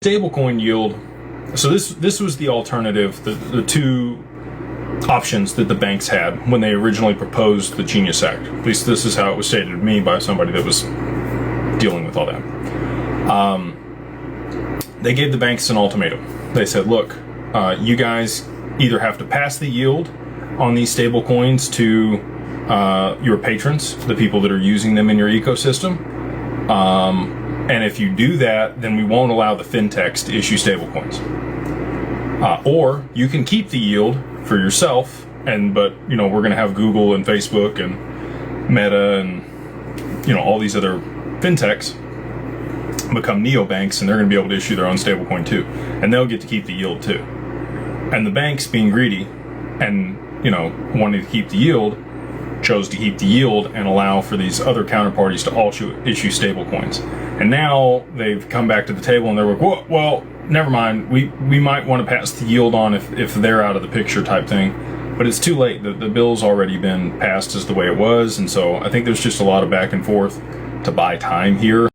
stablecoin yield. So this was the alternative, the two options that the banks had when they originally proposed the Genius Act. At least this is how it was stated to me by somebody that was dealing with all that. They gave the banks an ultimatum. They said, look, you guys either have to pass the yield on these stable coins to your patrons, the people that are using them in your ecosystem. And if you do that, then we won't allow the fintechs to issue stable coins. Or you can keep the yield for yourself, but we're going to have Google and Facebook and Meta and all these other fintechs become neobanks, and they're going to be able to issue their own stablecoin too, and they'll get to keep the yield too. And the banks, being greedy and wanting to keep the yield, chose to keep the yield and allow for these other counterparties to also issue stablecoins. And now they've come back to the table and they're like, well, never mind. We might want to pass the yield on if they're out of the picture type thing. But it's too late. The bill's already been passed as the way it was. And so I think there's just a lot of back and forth to buy time here.